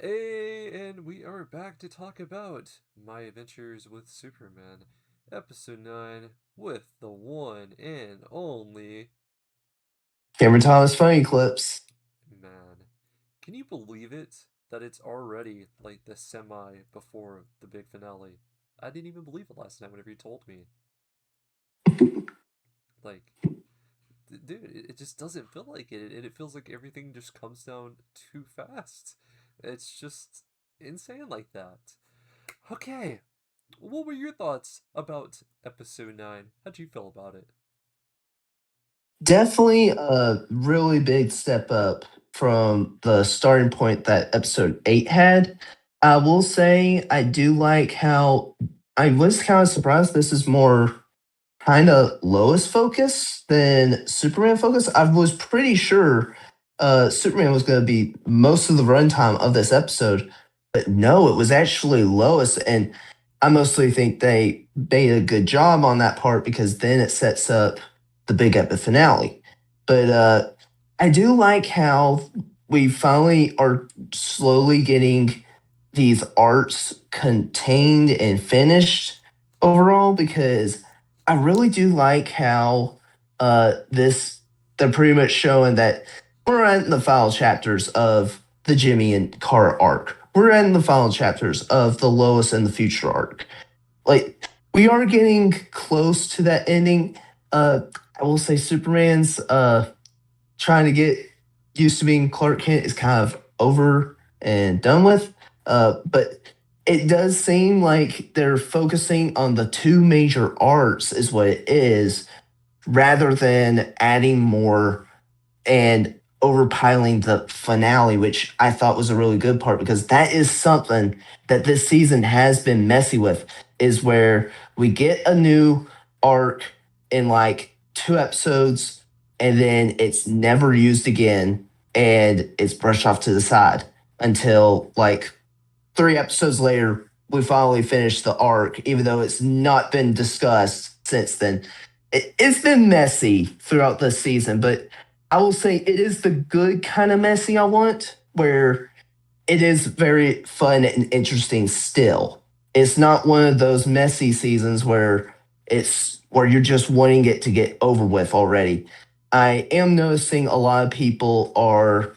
Hey, and we are back to talk about My Adventures with Superman, Episode 9, with the one and only Cameron Thomas funny clips. man. Can you believe it? That it's already like the semi before the big finale. I didn't even believe it last night whenever you told me. Like, dude, it just doesn't feel like it, and it feels like everything just comes down too fast. It's just insane like that. Okay, what were your thoughts about episode 9? How'd you feel about it? Definitely a really big step up from the starting point that episode 8 had. I will say I do like how I was kind of surprised this is more kind of Lois focus than Superman focus. I was pretty sure Superman was going to be most of the runtime of this episode, but no, it was actually Lois. And I mostly think they made a good job on that part because then it sets up the big epic finale. But I do like how we finally are slowly getting these arts contained and finished overall because I really do like how this they're pretty much showing that we're in the final chapters of the Jimmy and Kara arc. We're in the final chapters of the Lois and the Future arc. Like we are getting close to that ending. Uh, I will say Superman's trying to get used to being Clark Kent is kind of over and done with. But it does seem like they're focusing on the two major arts, is what it is, rather than adding more and overpiling the finale, which I thought was a really good part because that is something that this season has been messy with, is where we get a new arc in like two episodes and then it's never used again and it's brushed off to the side until like three episodes later, we finally finished the arc, even though it's not been discussed since then. It's been messy throughout the season, but I will say it is the good kind of messy I want, where it is very fun and interesting still. It's not one of those messy seasons where you're just wanting it to get over with already. I am noticing a lot of people are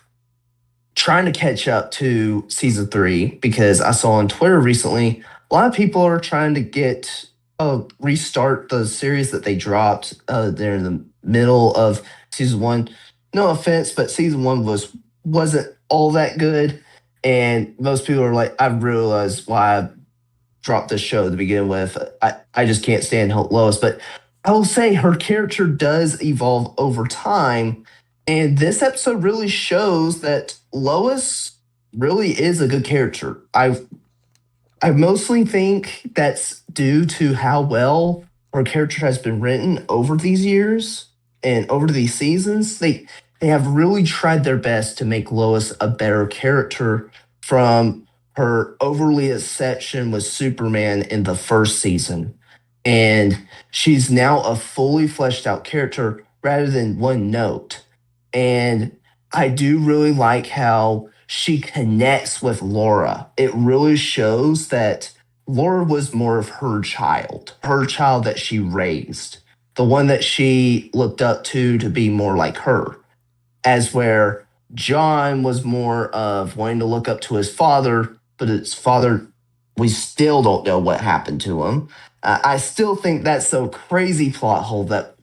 trying to catch up to season three because I saw on Twitter recently a lot of people are trying to get restart the series that they dropped there in the middle of season one. No offense, but season one wasn't all that good, and most people are like, I realized why I dropped this show to begin with. I just can't stand Lois, but I will say her character does evolve over time. And this episode really shows that Lois really is a good character. I mostly think that's due to how well her character has been written over these years and over these seasons. They have really tried their best to make Lois a better character from her overly obsession with Superman in the first season. And she's now a fully fleshed out character rather than one note. And I do really like how she connects with Laura. It really shows that Laura was more of her child that she raised, the one that she looked up to be more like her. As where John was more of wanting to look up to his father, but his father, we still don't know what happened to him. I still think that's a crazy plot hole that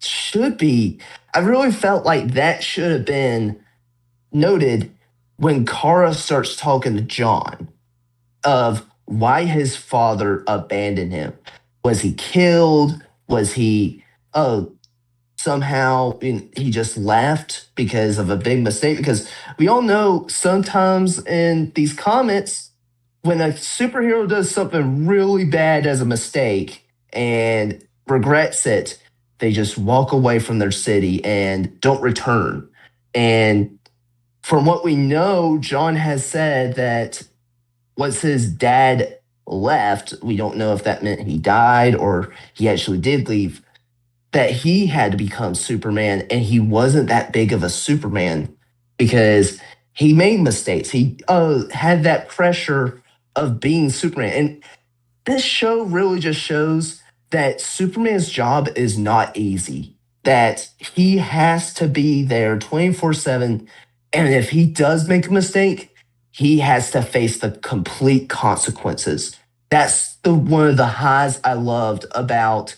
should be. I really felt like that should have been noted when Kara starts talking to John of why his father abandoned him. Was he killed? Was he somehow he just left because of a big mistake? Because we all know sometimes in these comments, when a superhero does something really bad as a mistake and regrets it, they just walk away from their city and don't return. And from what we know, John has said that once his dad left, we don't know if that meant he died or he actually did leave, that he had to become Superman and he wasn't that big of a Superman because he made mistakes. He had that pressure of being Superman. And this show really just shows that Superman's job is not easy, that he has to be there 24/7. And if he does make a mistake, he has to face the complete consequences. That's the one of the highs I loved about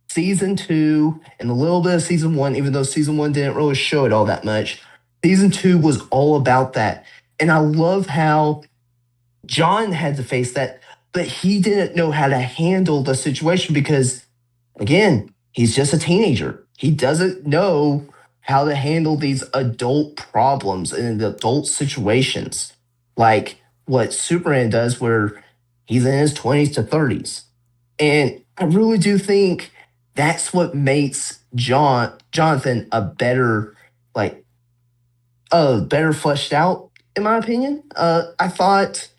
season two and a little bit of season one, even though season one didn't really show it all that much. Season two was all about that. And I love how John had to face that, but he didn't know how to handle the situation because, again, he's just a teenager. He doesn't know how to handle these adult problems and adult situations like what Superman does, where he's in his 20s to 30s. And I really do think that's what makes Jonathan a better, like, better fleshed out, in my opinion. I thought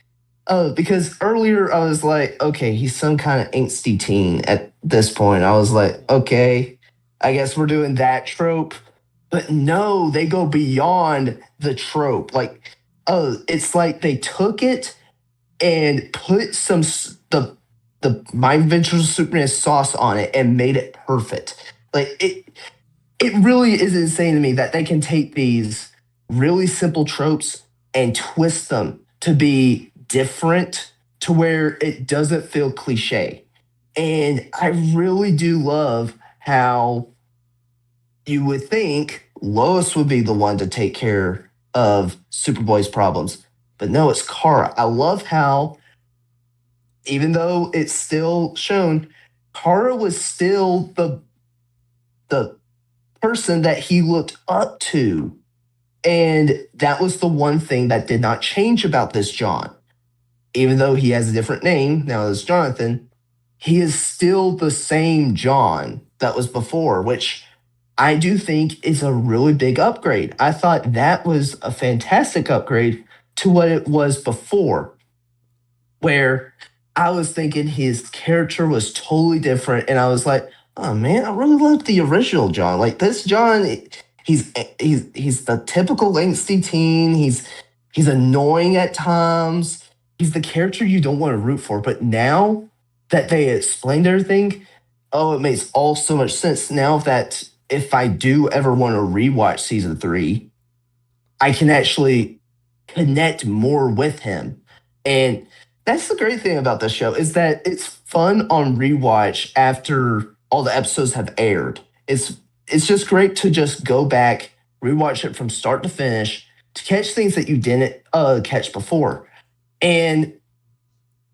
because earlier I was like, okay, he's some kind of angsty teen at this point. I was like, okay, I guess we're doing that trope. But no, they go beyond the trope. Like, it's like they took it and put the My Adventures of Superman sauce on it and made it perfect. Like it really is insane to me that they can take these really simple tropes and twist them to be different to where it doesn't feel cliche. And I really do love how you would think Lois would be the one to take care of Superboy's problems. But no, it's Kara. I love how, even though it's still shown, Kara was still the person that he looked up to. And that was the one thing that did not change about this John. Even though he has a different name now as Jonathan, he is still the same John that was before, which I do think is a really big upgrade. I thought that was a fantastic upgrade to what it was before, where I was thinking his character was totally different. And I was like, oh man, I really love the original John. Like this John, he's the typical angsty teen. He's annoying at times. He's the character you don't want to root for. But now that they explained everything, oh, it makes all so much sense. Now that if I do ever want to rewatch season three, I can actually connect more with him. And that's the great thing about this show is that it's fun on rewatch after all the episodes have aired. It's just great to just go back, rewatch it from start to finish to catch things that you didn't catch before. And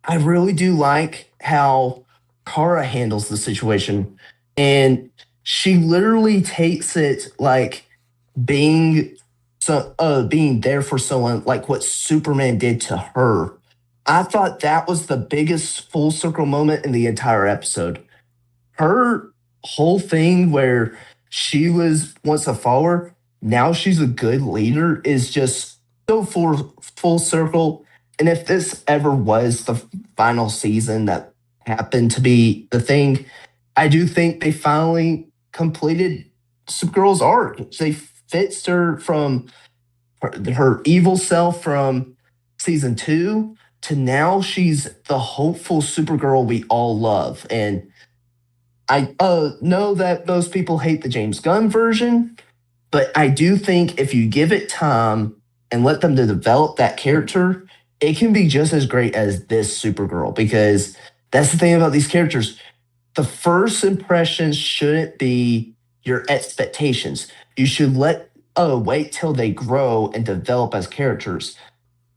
I really do like how Kara handles the situation. And she literally takes it like being being there for someone like what Superman did to her. I thought that was the biggest full circle moment in the entire episode. Her whole thing where she was once a follower, now she's a good leader is just so full circle. And if this ever was the final season that happened to be the thing, I do think they finally completed Supergirl's arc. They fixed her from her evil self from season two to now she's the hopeful Supergirl we all love. And I know that most people hate the James Gunn version, but I do think if you give it time and let them to develop that character, it can be just as great as this Supergirl. Because that's the thing about these characters. The first impressions shouldn't be your expectations. You should wait till they grow and develop as characters,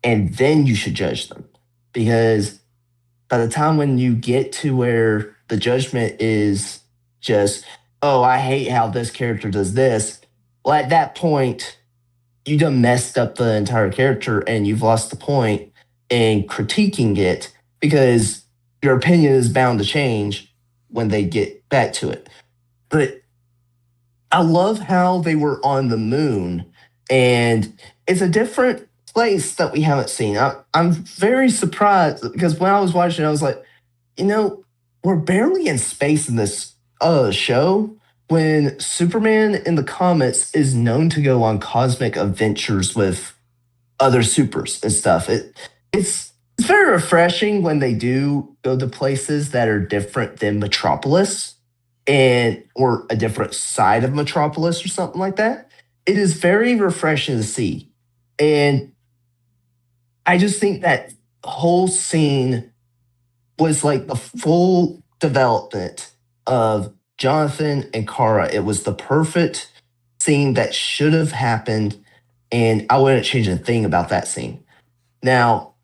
and then you should judge them. Because by the time when you get to where the judgment is just, oh, I hate how this character does this, well, at that point, you done messed up the entire character and you've lost the point in critiquing it because your opinion is bound to change when they get back to it. But I love how they were on the moon, and it's a different place that we haven't seen. I'm very surprised because when I was watching, I was like, we're barely in space in this show when Superman in the comics is known to go on cosmic adventures with other supers and stuff. It's very refreshing when they do go to places that are different than Metropolis and or a different side of Metropolis or something like that. It is very refreshing to see. And I just think that whole scene was like the full development of Jonathan and Kara. It was the perfect scene that should have happened, and I wouldn't change a thing about that scene. Now,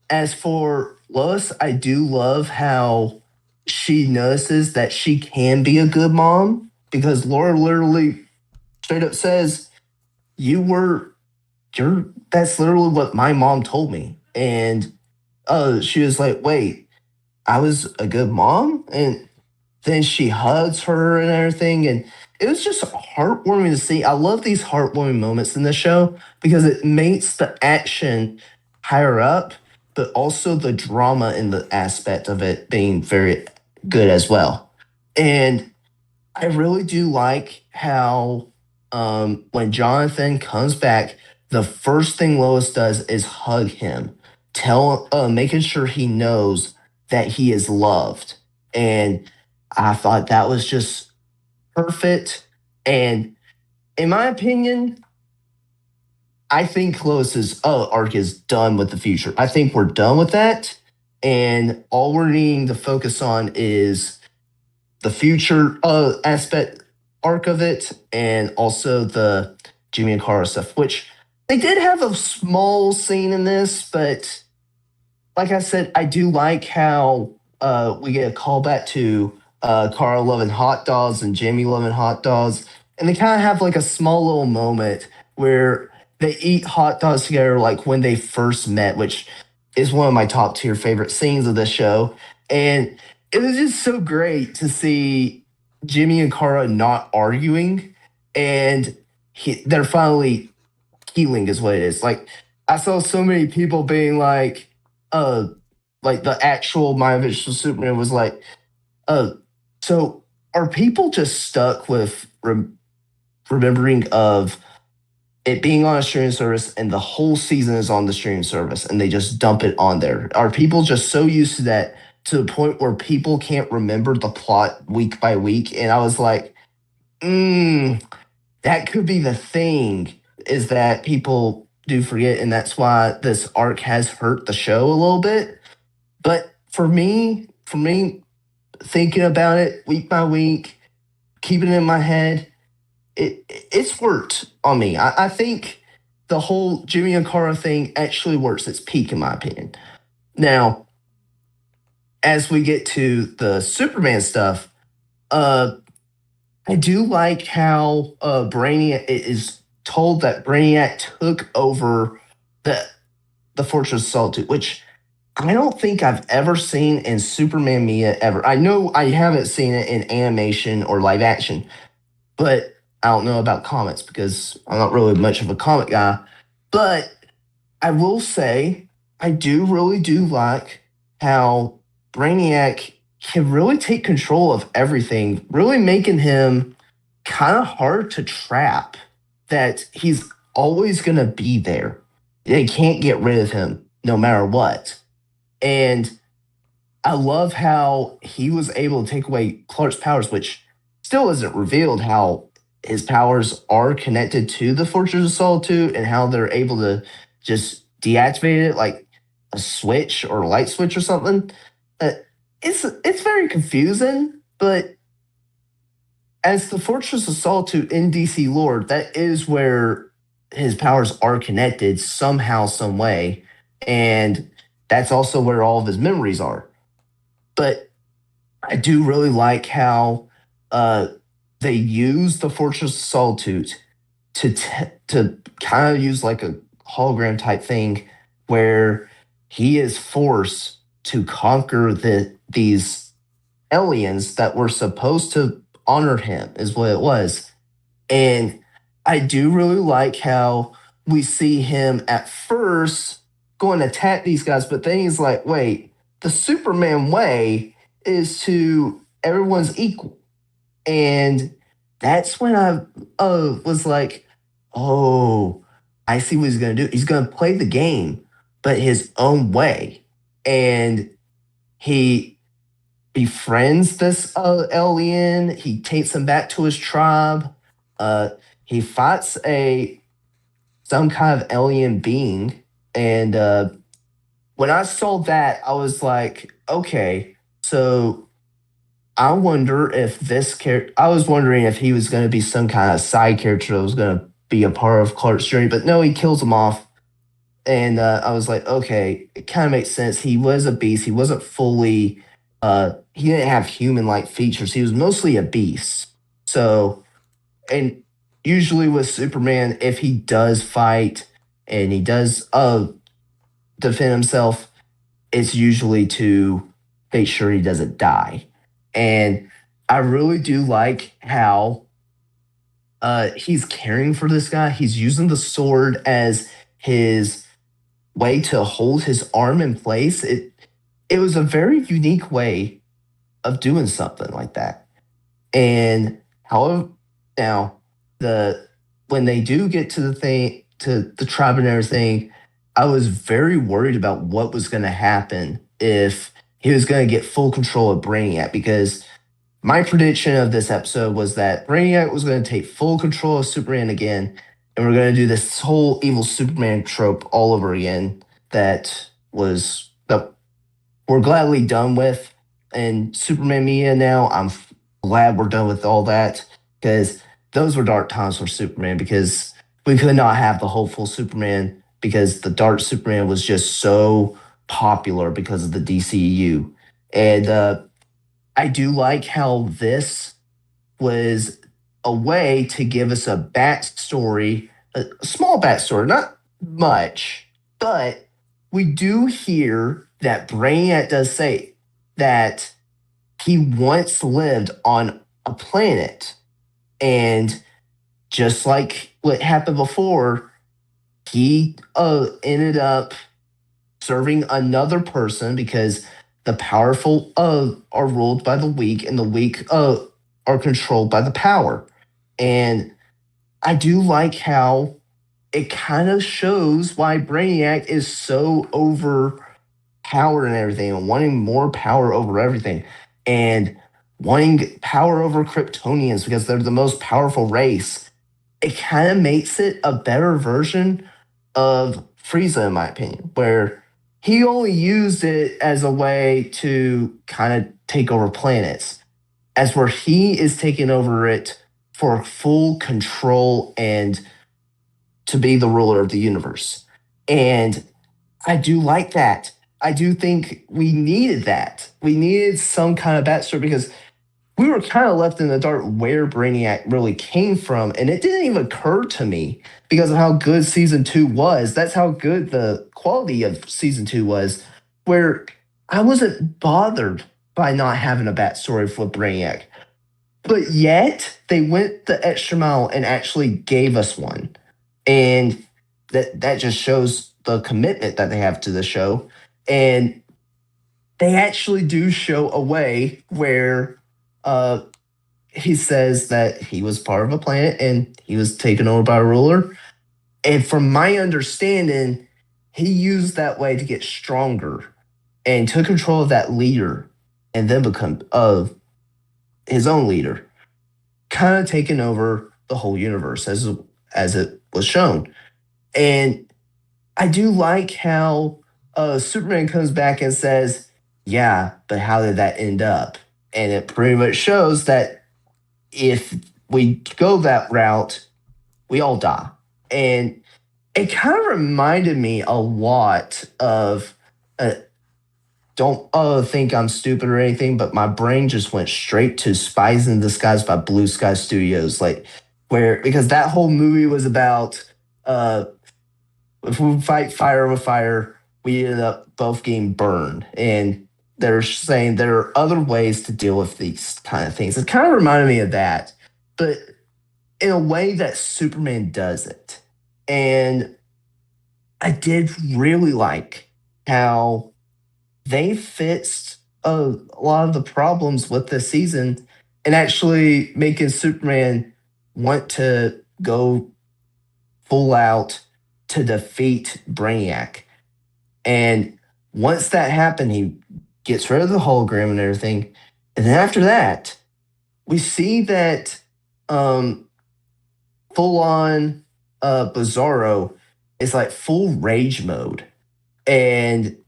as for Lois, I do love how she notices that she can be a good mom because Laura literally straight up says, "You were, you're, that's literally what my mom told me." And she was like, "Wait, I was a good mom?" And then she hugs her and everything. And it was just heartwarming to see. I love these heartwarming moments in the show because it makes the action higher up, but also the drama in the aspect of it being very good as well. And I really do like how when Jonathan comes back, the first thing Lois does is hug him, making sure he knows that he is loved. And I thought that was just perfect. And in my opinion, I think Lois's arc is done with the future. I think we're done with that. And all we're needing to focus on is the future aspect arc of it and also the Jimmy and Kara stuff, which they did have a small scene in this, but like I said, I do like how we get a callback to Carl loving hot dogs and Jamie loving hot dogs, and they kind of have like a small little moment where they eat hot dogs together, like when they first met, which is one of my top tier favorite scenes of the show, and it was just so great to see Jimmy and Cara not arguing, and they're finally healing, is what it is. Like I saw so many people being uh like the actual My Visual Superman was like, uh, so are people just stuck with remembering of it being on a streaming service and the whole season is on the streaming service and they just dump it on there? Are people just so used to that to the point where people can't remember the plot week by week? And I was like, that could be the thing is that people do forget, and that's why this arc has hurt the show a little bit. But for me, thinking about it week by week, keeping it in my head, it's worked on me. I think the whole Jimmy and Cara thing actually works. It's peak in my opinion. Now, as we get to the Superman stuff, uh, I do like how Brainiac it is told that Brainiac took over the the Fortress of Solitude, which I don't think I've ever seen in Superman media ever. I know I haven't seen it in animation or live action, but I don't know about comics because I'm not really much of a comic guy. But I will say I do really do like how Brainiac can really take control of everything, really making him kind of hard to trap. That he's always going to be there. They can't get rid of him no matter what. And I love how he was able to take away Clark's powers, which still isn't revealed how his powers are connected to the Fortress of Solitude and how they're able to just deactivate it like a switch or a light switch or something. Uh, it's very confusing, but as the Fortress of Solitude in DC lore, that is where his powers are connected somehow, some way, and that's also where all of his memories are. But I do really like how uh, they use the Fortress of Solitude to kind of use like a hologram type thing where he is forced to conquer these aliens that were supposed to honor him is what it was. And I do really like how we see him at first going to attack these guys, but then he's like, wait, the Superman way is to everyone's equal. And that's when I was like, oh, I see what he's going to do. He's going to play the game, but his own way. And he befriends this alien. He takes him back to his tribe. Uh, he fights a some kind of alien being. And when I saw that, I was like, okay, so I wonder if this character. I was wondering if he was going to be some kind of side character that was going to be a part of Clark's journey, but no, he kills him off. And I was like, okay, it kind of makes sense. He was a beast. He wasn't fully. He didn't have human-like features. He was mostly a beast. So, and usually with Superman, if he does fight and he does defend himself, it's usually to make sure he doesn't die. And I really do like how he's caring for this guy. He's using the sword as his way to hold his arm in place. It was a very unique way of doing something like that. And however, now the when they do get to the thing to the tribe and everything, I was very worried about what was going to happen if he was going to get full control of Brainiac, because my prediction of this episode was that Brainiac was going to take full control of Superman again, and we're going to do this whole evil Superman trope all over again. That we're gladly done with. And Superman media now, I'm glad we're done with all that, because those were dark times for Superman, because we could not have the hopeful Superman because the dark Superman was just so popular because of the DCU. And I do like how this was a way to give us a backstory, a small backstory, not much, but we do hear that Brainiac does say that he once lived on a planet, and just like what happened before, he ended up serving another person, because the powerful are ruled by the weak, and the weak are controlled by the power. And I do like how it kind of shows why Brainiac is so overpowered and everything, and wanting more power over everything, and wanting power over Kryptonians because they're the most powerful race. It kind of makes it a better version of Frieza, in my opinion, where he only used it as a way to kind of take over planets, as where he is taking over it for full control and to be the ruler of the universe. And I do like that. I do think we needed that. We needed some kind of backstory, because we were kind of left in the dark where Brainiac really came from. And it didn't even occur to me because of how good season two was. That's how good the quality of season two was, where I wasn't bothered by not having a backstory for Brainiac. But yet they went the extra mile and actually gave us one. And that just shows the commitment that they have to the show. And they actually do show a way where uh, he says that he was part of a planet and he was taken over by a ruler. And from my understanding, he used that way to get stronger and took control of that leader, and then become his own leader, kind of taking over the whole universe as it was shown. And I do like how Superman comes back and says, "Yeah, but how did that end up?" And it pretty much shows that if we go that route, we all die. And it kind of reminded me a lot of. Don't think I'm stupid or anything, but my brain just went straight to Spies in Disguise by Blue Sky Studios, like where, because that whole movie was about if we fight fire with fire, we ended up both getting burned. And they're saying there are other ways to deal with these kind of things. It kind of reminded me of that, but in a way that Superman does it. And I did really like how they fixed a lot of the problems with this season, and actually making Superman want to go full out. to defeat Brainiac. And once that happened, he gets rid of the hologram and everything. And then after that, we see that full on Bizarro is like full rage mode. And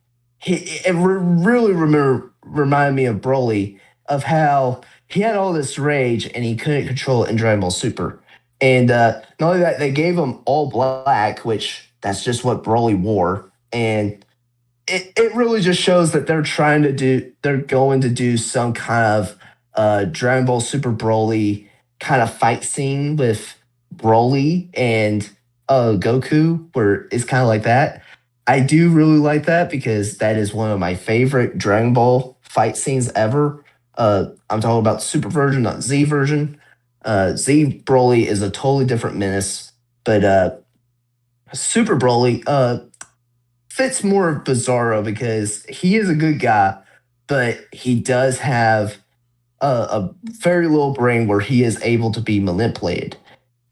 really reminded me of Broly, of how he had all this rage and he couldn't control it in Dragon Ball Super. And not only that, they gave him all black, which that's just what Broly wore. And it really just shows that they're going to do some kind of Dragon Ball Super Broly kind of fight scene with Broly and Goku, where it's kind of like that. I do really like that because that is one of my favorite Dragon Ball fight scenes ever. I'm talking about Super version, not Z version. Z Broly is a totally different menace, but Super Broly, fits more of Bizarro because he is a good guy, but he does have a very little brain where he is able to be manipulated.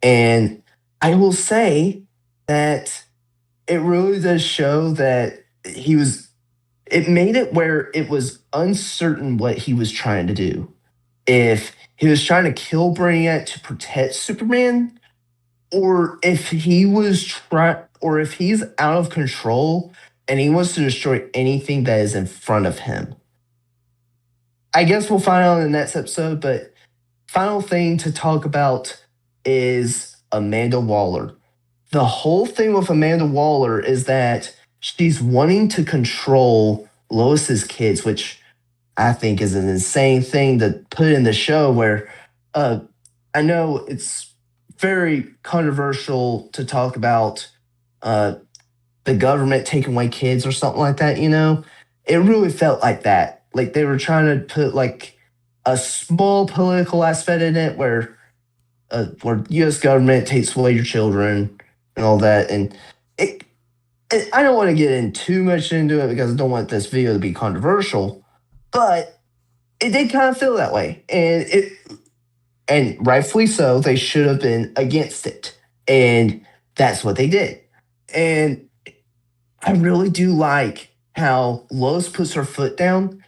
And I will say that it really does show that it made it where it was uncertain what he was trying to do. If he was trying to kill Brainiac to protect Superman, or if he's out of control and he wants to destroy anything that is in front of him. I guess we'll find out in the next episode, but final thing to talk about is Amanda Waller. The whole thing with Amanda Waller is that she's wanting to control Lois's kids, which I think is an insane thing to put in the show where uh, I know it's very controversial to talk about uh, the government taking away kids or something like that, you know? It really felt like that. Like they were trying to put like a small political aspect in it where US government takes away your children and all that. And it, I don't want to get in too much into it because I don't want this video to be controversial, but it did kind of feel that way. And rightfully so, they should have been against it. And that's what they did. And I really do like how Lois puts her foot down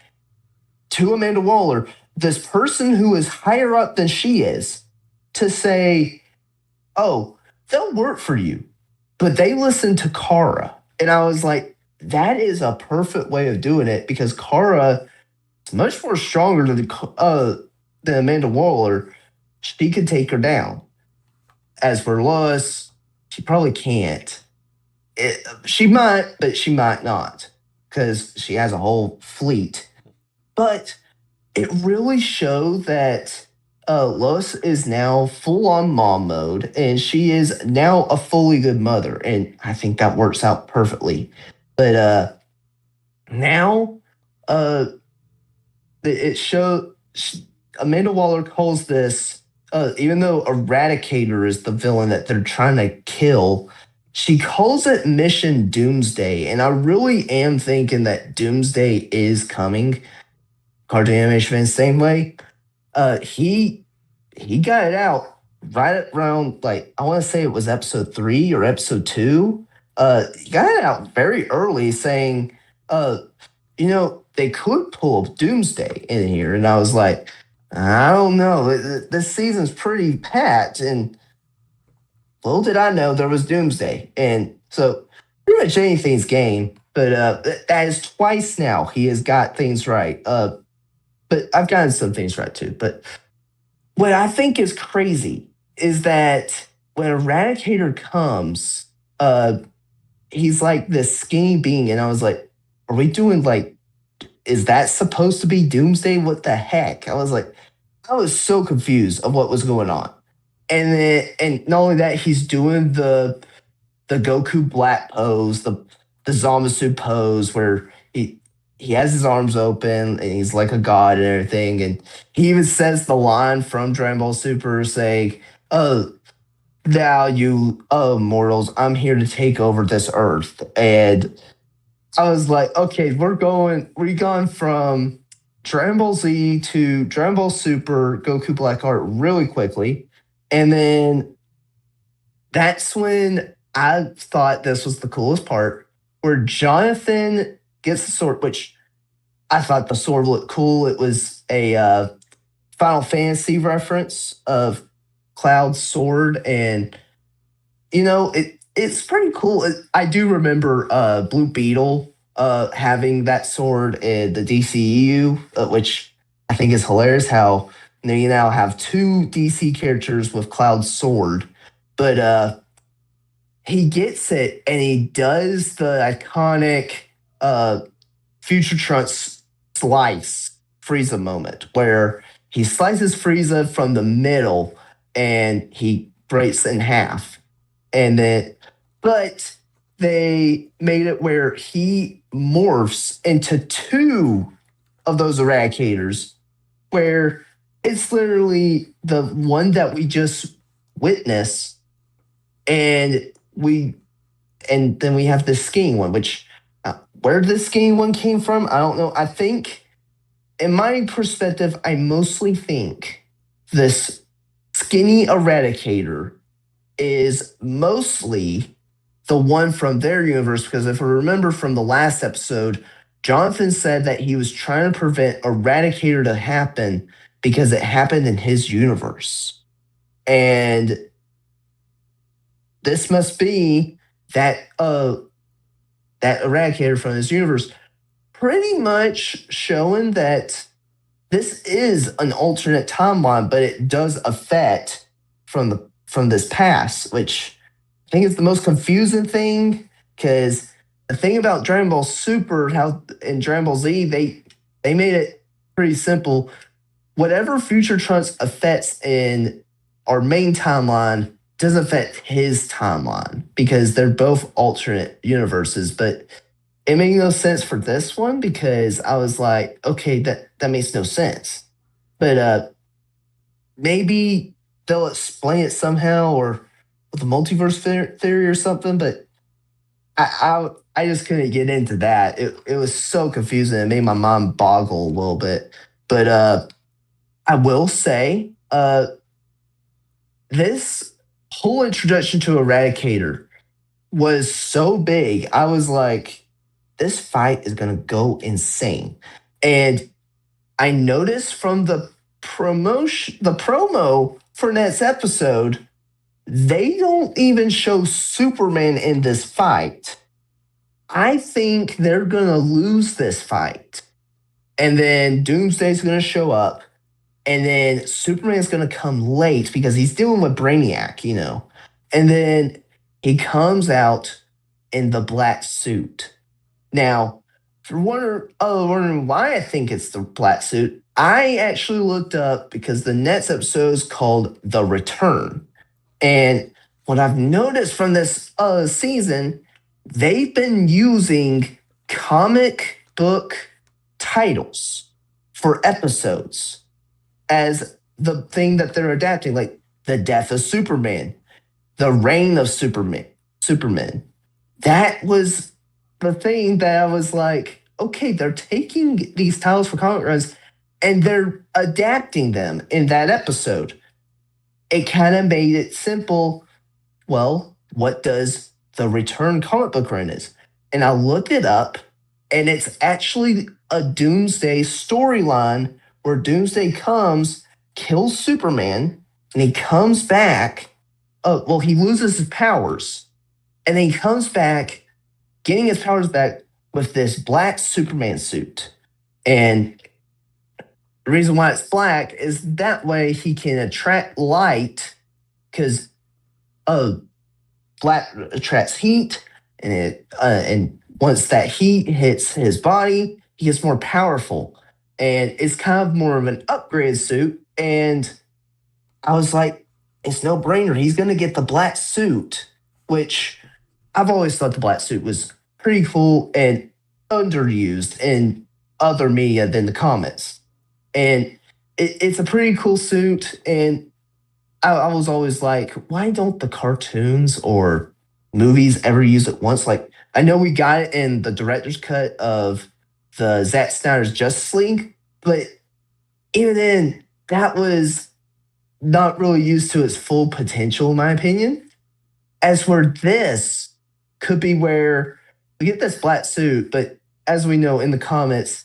to Amanda Waller, this person who is higher up than she is, to say, oh, they'll work for you. But they listen to Kara. And I was like, that is a perfect way of doing it because Kara is much more stronger than Amanda Waller. She could take her down. As for Lois, she probably can't. She might, but she might not because she has a whole fleet. But it really showed that Lois is now full on mom mode and she is now a fully good mother. And I think that works out perfectly. But now uh, it showed Amanda Waller calls this, even though Eradicator is the villain that they're trying to kill, she calls it Mission Doomsday. And I really am thinking that Doomsday is coming. Cartoon animation fans, same way. He got it out right around, like, I want to say it was episode 3 or episode 2. He got it out very early saying, uh, they could pull Doomsday in here. And I was like, I don't know. This season's pretty packed. And little did I know there was Doomsday. And so pretty much anything's game. But that is twice now he has got things right. But I've gotten some things right too. But what I think is crazy is that when Eradicator comes, he's like this skinny being. And I was like, are we doing like, is that supposed to be Doomsday? What the heck? I was so confused of what was going on. And not only that, he's doing the Goku Black pose, the Zamasu pose where he has his arms open and he's like a god and everything. And he even says the line from Dragon Ball Super saying, "Oh, thou you mortals, I'm here to take over this earth." And I was like, okay, we're gone from Dragon Ball Z to Dragon Ball Super Goku Black Art really quickly. And then that's when I thought this was the coolest part where Jonathan gets the sword, which I thought the sword looked cool. It was a Final Fantasy reference of Cloud's sword, and it's pretty cool. I do remember Blue Beetle having that sword in the DCEU, which I think is hilarious. How you now have two DC characters with Cloud's sword, but he gets it and he does the iconic uh, Future Trunks slice Frieza moment where he slices Frieza from the middle and he breaks in half. And then, but they made it where he morphs into two of those eradicators, where it's literally the one that we just witnessed, and we and then we have the skiing one, which where the skiing one came from, I don't know. I think, in my perspective, I mostly think this skinny eradicator is mostly the one from their universe. Because if I remember from the last episode, Jonathan said that he was trying to prevent Eradicator to happen because it happened in his universe. And this must be that Eradicator from his universe, pretty much showing that this is an alternate timeline, but it does affect from this past, which I think is the most confusing thing. Because the thing about Dragon Ball Super, how in Dragon Ball Z, they made it pretty simple. Whatever Future Trunks affects in our main timeline doesn't affect his timeline because they're both alternate universes. But it made no sense for this one because I was like, okay, that makes no sense. But maybe they'll explain it somehow or with the multiverse theory or something. But I just couldn't get into that. It was so confusing. It made my mind boggle a little bit. But I will say this whole introduction to Eradicator was so big. I was like, this fight is gonna go insane. And I noticed from the promo for next episode, they don't even show Superman in this fight. I think they're gonna lose this fight. And then Doomsday's gonna show up. And then Superman's gonna come late because he's dealing with Brainiac. And then he comes out in the black suit. Now, if you're wondering why I think it's the black suit, I actually looked up because the next episode is called The Return. And what I've noticed from this season, they've been using comic book titles for episodes as the thing that they're adapting, like The Death of Superman, The Reign of Superman. That was the thing that I was like, okay, they're taking these titles for comic runs and they're adapting them in that episode. It kind of made it simple. Well, what does the Return comic book run is? And I looked it up, and it's actually a Doomsday storyline where Doomsday comes, kills Superman, and he comes back. Well, he loses his powers, and then he comes back, getting his powers back with this black Superman suit. And the reason why it's black is that way he can attract light because black attracts heat, and once that heat hits his body, he gets more powerful, and it's kind of more of an upgrade suit. And I was like, it's no brainer. He's gonna get the black suit, which I've always thought the black suit was pretty cool and underused in other media than the comics. And it's a pretty cool suit. And I was always like, why don't the cartoons or movies ever use it once? Like, I know we got it in the director's cut of the Zack Snyder's Justice League, but even then, that was not really used to its full potential, in my opinion. as where this could be where we get this black suit, but as we know in the comics,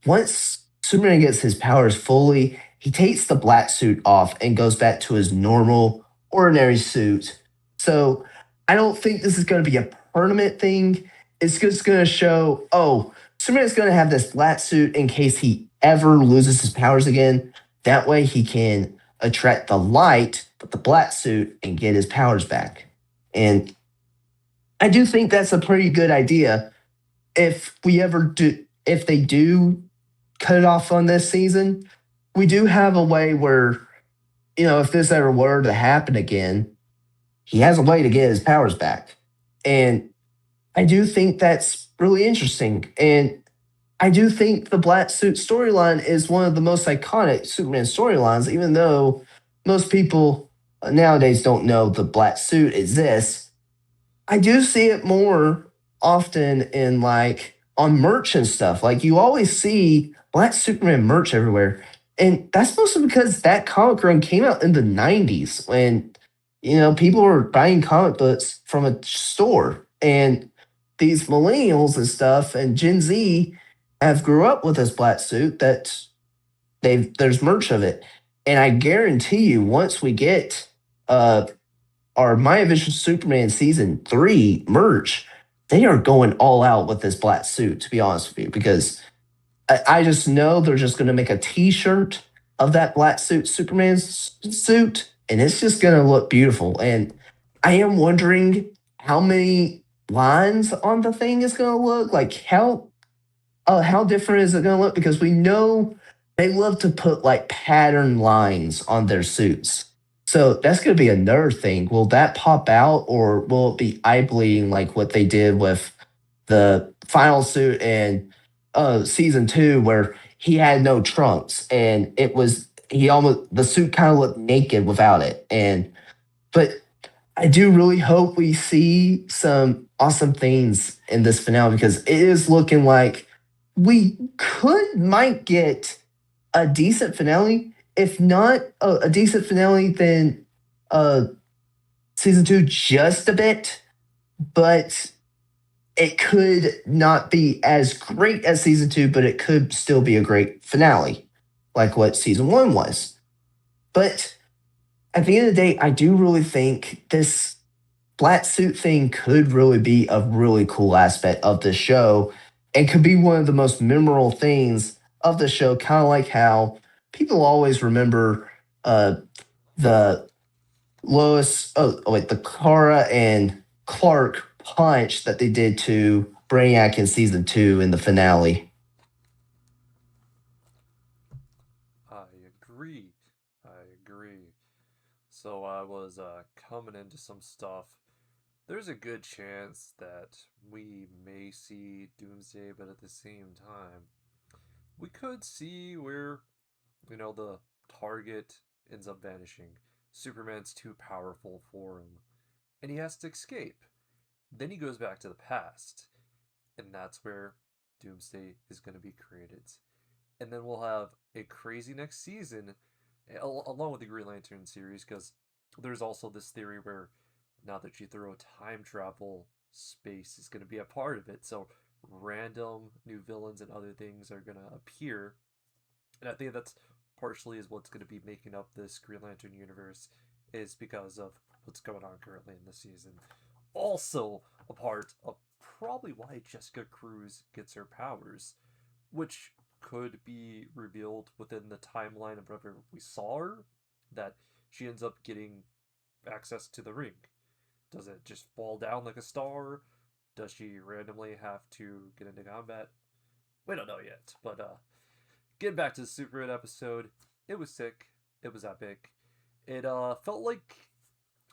once Superman gets his powers fully, he takes the black suit off and goes back to his normal, ordinary suit. So I don't think this is going to be a permanent thing. It's just going to show, oh, Superman's going to have this black suit in case he ever loses his powers again. That way he can attract the light with the black suit and get his powers back. And I do think that's a pretty good idea if we ever do, if they do cut it off on this season, we do have a way where, if this ever were to happen again, he has a way to get his powers back. And I do think that's really interesting. And I do think the Black Suit storyline is one of the most iconic Superman storylines, even though most people nowadays don't know the Black Suit exists. I do see it more often in like on merch and stuff. Like you always see Black Superman merch everywhere. And that's mostly because that comic run came out in the 90s when, people were buying comic books from a store. And these millennials and stuff and Gen Z have grew up with this black suit that there's merch of it. And I guarantee you, once we get uh our My Adventures Superman season 3 merch, they are going all out with this black suit, to be honest with you, because I just know they're just going to make a t shirt of that black suit, Superman's suit, and it's just going to look beautiful. And I am wondering how many lines on the thing is going to look like. How different is it going to look? Because we know they love to put like pattern lines on their suits. So that's going to be another thing. Will that pop out or will it be eye bleeding like what they did with the final suit in season 2 where he had no trunks and he almost the suit kind of looked naked without it. And but I do really hope we see some awesome things in this finale because it is looking like we might get a decent finale. If not a decent finale, then uh, season 2 just a bit, but it could not be as great as season 2, but it could still be a great finale, like what season 1 was. But at the end of the day, I do really think this black suit thing could really be a really cool aspect of the show and could be one of the most memorable things of the show, kind of like how people always remember the the Kara and Clark punch that they did to Brainiac in season 2 in the finale. I agree. I agree. So I was coming into some stuff. There's a good chance that we may see Doomsday, but at the same time, we could see where, the target ends up vanishing. Superman's too powerful for him, and he has to escape. Then he goes back to the past, and that's where Doomsday is going to be created. And then we'll have a crazy next season, along with the Green Lantern series, because there's also this theory where now that you throw time travel, space is going to be a part of it. So random new villains and other things are going to appear. And I think that's partially is what's going to be making up this Green Lantern universe is because of what's going on currently in the season. Also, a part of probably why Jessica Cruz gets her powers, which could be revealed within the timeline of whatever we saw her, that she ends up getting access to the ring. Does it just fall down like a star? Does she randomly have to get into combat? We don't know yet. But getting back to the Superman episode, it was sick. It was epic. It felt like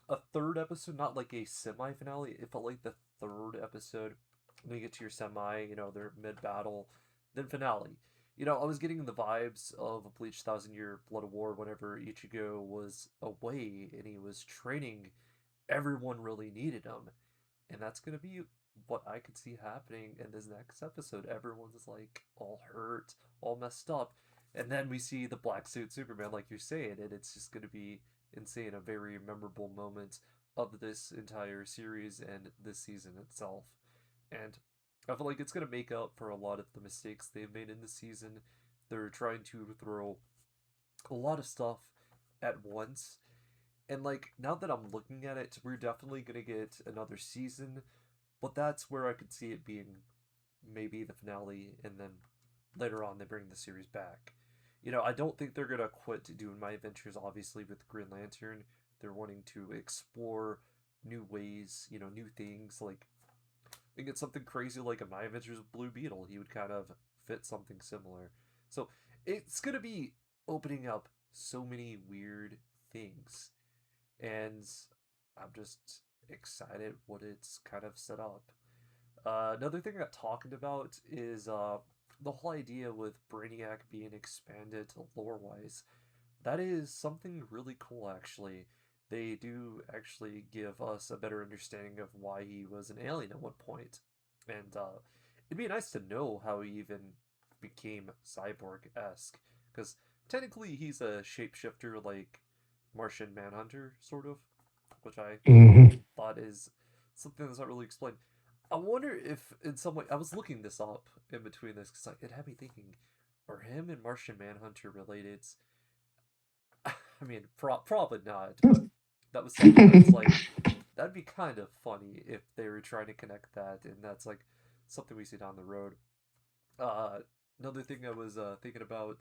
a third episode, not like a semi finale. It felt like the third episode. When you get to your semi, they're mid battle, then finale. I was getting the vibes of a Bleach Thousand Year Blood War whenever Ichigo was away and he was training. Everyone really needed him, and that's gonna be what I could see happening in this next episode. Everyone's like all hurt, all messed up, and then we see the black suit Superman, like you're saying, and it's just gonna be insane. A very memorable moment of this entire series and this season itself. And I feel like it's going to make up for a lot of the mistakes they've made in the season. They're trying to throw a lot of stuff at once. And like now that I'm looking at it, we're definitely going to get another season, but that's where I could see it being maybe the finale, and then later on they bring the series back. I don't think they're gonna quit doing My Adventures. Obviously, with Green Lantern, they're wanting to explore new ways, new things. Like we get something crazy like a My Adventures with Blue Beetle. He would kind of fit something similar. So it's gonna be opening up so many weird things, and I'm just excited what it's kind of set up. Another thing I got talking about is the whole idea with Brainiac being expanded to lore wise. That is something really cool, actually. They do actually give us a better understanding of why he was an alien at one point. And it'd be nice to know how he even became cyborg esque. Because technically, he's a shapeshifter like Martian Manhunter, sort of, which I Hmm. thought is something that's not really explained. I wonder if, in some way, I was looking this up in between this because it had me thinking, are him and Martian Manhunter related? I mean, probably not, but that was something that was like, that'd be kind of funny if they were trying to connect that, and that's like something we see down the road. Uh, Another thing I was thinking about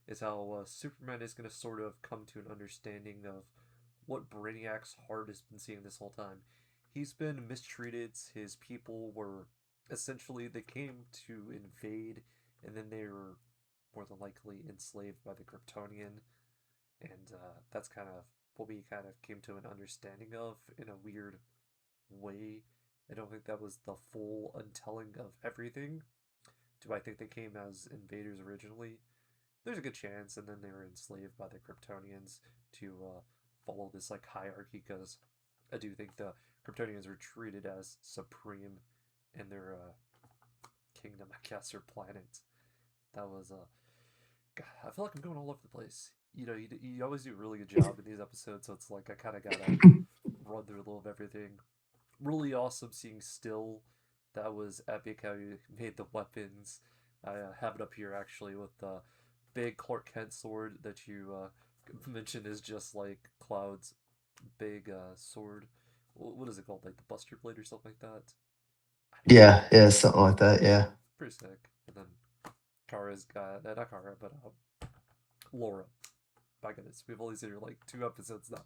is how Superman is going to sort of come to an understanding of what Brainiac's heart has been seeing this whole time. He's been mistreated. His people were essentially, they came to invade, and then they were more than likely enslaved by the Kryptonian, and that's kind of what we kind of came to an understanding of in a weird way. I don't think that was the full untelling of everything. Do I think they came as invaders originally? There's a good chance, and then they were enslaved by the Kryptonians to follow this like hierarchy. Because I do think the Kryptonians were treated as supreme in their kingdom, I guess, or planet. That was God, I feel like I'm going all over the place. You always do a really good job in these episodes, so it's like I kind of gotta run through a little of everything. Really awesome seeing Still. That was epic how you made the weapons. I have it up here actually with the big Clark Kent sword that you mentioned is just like Cloud's big sword. What is it called? Like the Buster Blade or something like that? I don't know. Yeah, yeah, something like that. Yeah. Pretty sick. And then Kara's got, not Kara, but Laura. My goodness, we've only seen her like 2 episodes now.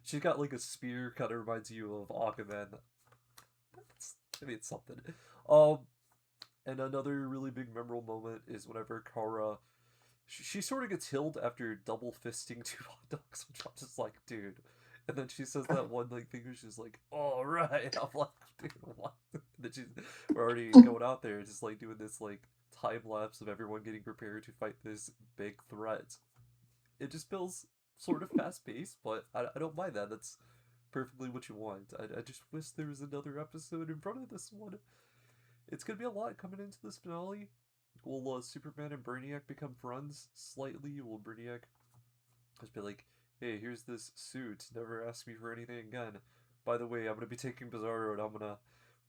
She's got like a spear, kind of reminds you of Aquaman. I mean, it's something. Um, and another really big memorable moment is whenever Kara, she sort of gets healed after double fisting 2 hot dogs, which I'm just like, dude. And then she says that one like thing where she's like, "All right," I'm like, dude, what? And then we're already going out there, just like doing this like time lapse of everyone getting prepared to fight this big threat. It just feels sort of fast paced, but I don't mind that. That's perfectly what you want. I just wish there was another episode in front of this one. It's gonna be a lot coming into this finale. Will Superman and Brainiac become friends slightly? Will Brainiac just be like, "Hey, here's this suit. Never ask me for anything again. By the way, I'm gonna be taking Bizarro and I'm gonna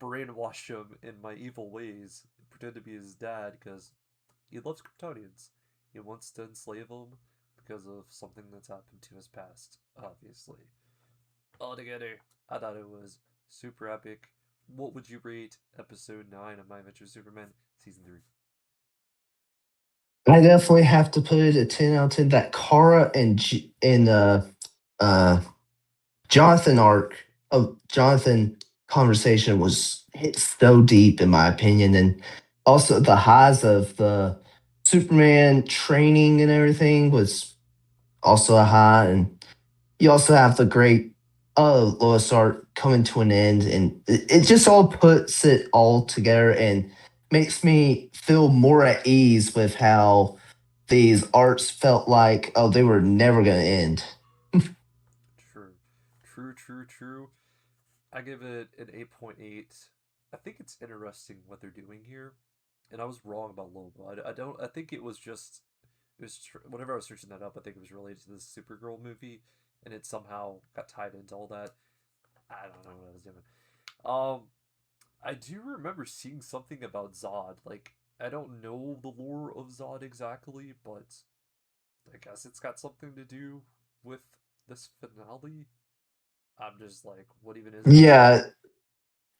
brainwash him in my evil ways, pretend to be his dad because he loves Kryptonians. He wants to enslave them because of something that's happened to his past, obviously." Altogether, I thought it was super epic. What would you rate episode 9 of My Adventure Superman season 3? I definitely have to put it at 10 out of 10. That Kara and uh, Jonathan arc of Jonathan conversation was hit so deep in my opinion, and also the highs of the Superman training and everything was also a high, and you also have the great Lois arc coming to an end, and it just all puts it all together and makes me feel more at ease with how these arcs felt like, oh, they were never going to end. True. True, true, true. I give it an 8.8. I think it's interesting what they're doing here. And I was wrong about Lobo. I don't. I think it was just. It was whenever I was searching that up. I think it was related to the Supergirl movie, and it somehow got tied into all that. I don't know what I was doing. Um, I do remember seeing something about Zod. Like, I don't know the lore of Zod exactly, but I guess it's got something to do with this finale. I'm just like, what even is that? Yeah,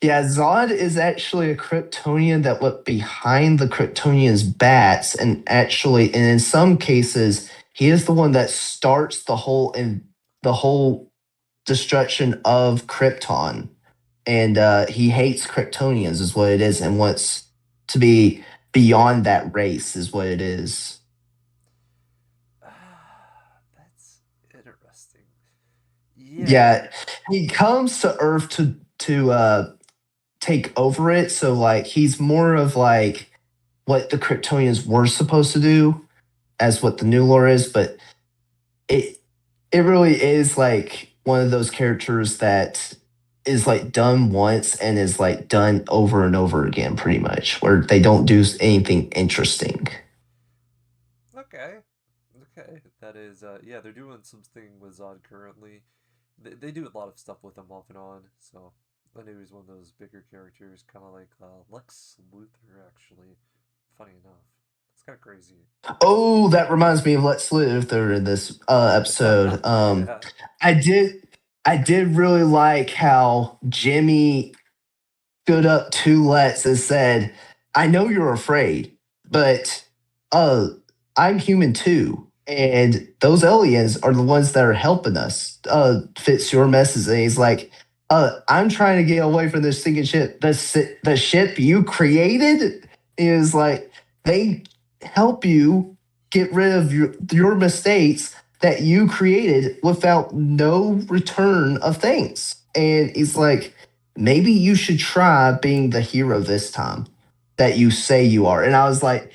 yeah, Zod is actually a Kryptonian that went behind the Kryptonians' bats, and actually, and in some cases, he is the one that starts the whole destruction of Krypton, and he hates Kryptonians, is what it is, and wants to be beyond that race, is what it is. That's interesting. Yeah. Yeah, he comes to Earth to take over it, so like he's more of like what the Kryptonians were supposed to do as what the new lore is, but it it really is like one of those characters that is like done once and is like done over and over again, pretty much, where they don't do anything interesting. Okay. Okay. That is, yeah, they're doing something with Zod currently. They do a lot of stuff with him off and on, so I knew he was one of those bigger characters, kind of like Lex Luthor, actually. Funny enough. It's kind of crazy. Oh, that reminds me of Let's Live there in this episode. Yeah. I did I did really like how Jimmy stood up to Lex and said, I know you're afraid, but uh I'm human too. And those aliens are the ones that are helping us. Fits your message. And he's like, I'm trying to get away from this sinking ship. The ship you created is like they help you get rid of your mistakes that you created without no return of things. And he's like, maybe you should try being the hero this time that you say you are. And I was like,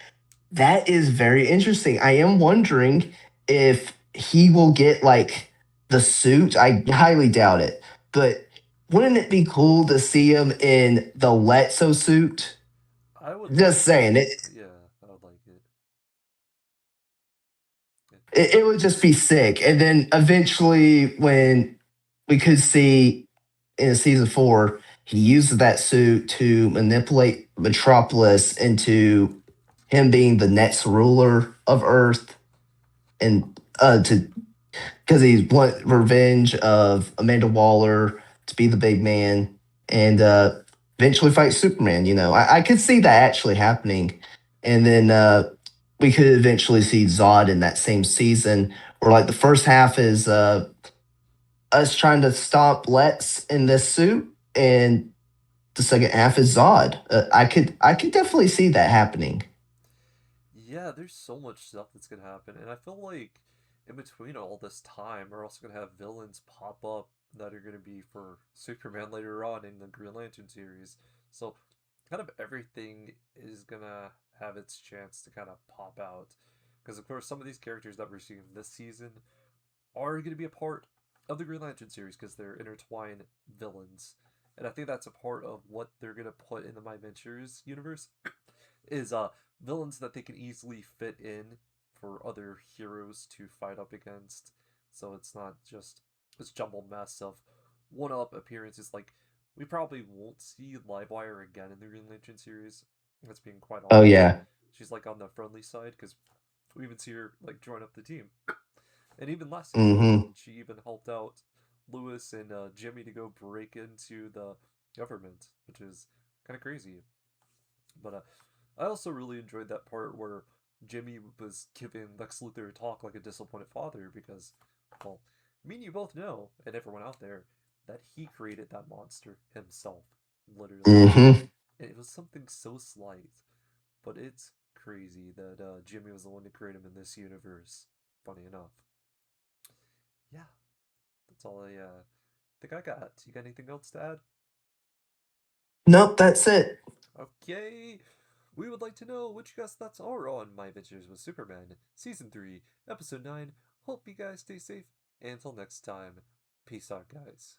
that is very interesting. I am wondering if he will get like the suit. I highly doubt it, but wouldn't it be cool to see him in the Letso suit? I would like Just it. saying, Yeah, I would like it. Yeah. it would just be sick. And then eventually, when we could see in season four, he used that suit to manipulate Metropolis into him being the next ruler of Earth, and to because he want revenge of Amanda Waller to be the big man, and eventually fight Superman. You know, I could see that actually happening, and then we could eventually see Zod in that same season, where like the first half is us trying to stop Lex in this suit, and the second half is Zod. I could definitely see that happening. Yeah, there's so much stuff that's gonna happen, and I feel like in between all this time, we're also gonna have villains pop up that are gonna be for Superman later on in the Green Lantern series. So, kind of everything is gonna have its chance to kind of pop out. Because, of course, some of these characters that we're seeing this season are going to be a part of the Green Lantern series because they're intertwined villains. And I think that's a part of what they're going to put in the My Ventures universe is villains that they can easily fit in for other heroes to fight up against. So it's not just this jumbled mess of one-up appearances. Like, we probably won't see Livewire again in the Green Lantern series. That's being quite Oh honest. yeah. She's like on the friendly side because we even see her like join up the team. And even last season, Mm-hmm. she even helped out Lewis and Jimmy to go break into the government, which is kind of crazy. But I also really enjoyed that part where Jimmy was giving Lex Luthor a talk like a disappointed father because, well, me and you both know, and everyone out there, that he created that monster himself, literally. Mm-hmm. And it was something so slight, but it's crazy that Jimmy was the one to create him in this universe. Funny enough. Yeah, that's all I think I got. You got anything else to add? Nope, that's it. Okay. We would like to know what you guys' thoughts are on My Adventures with Superman, Season 3, Episode 9. Hope you guys stay safe. And until next time, peace out, guys.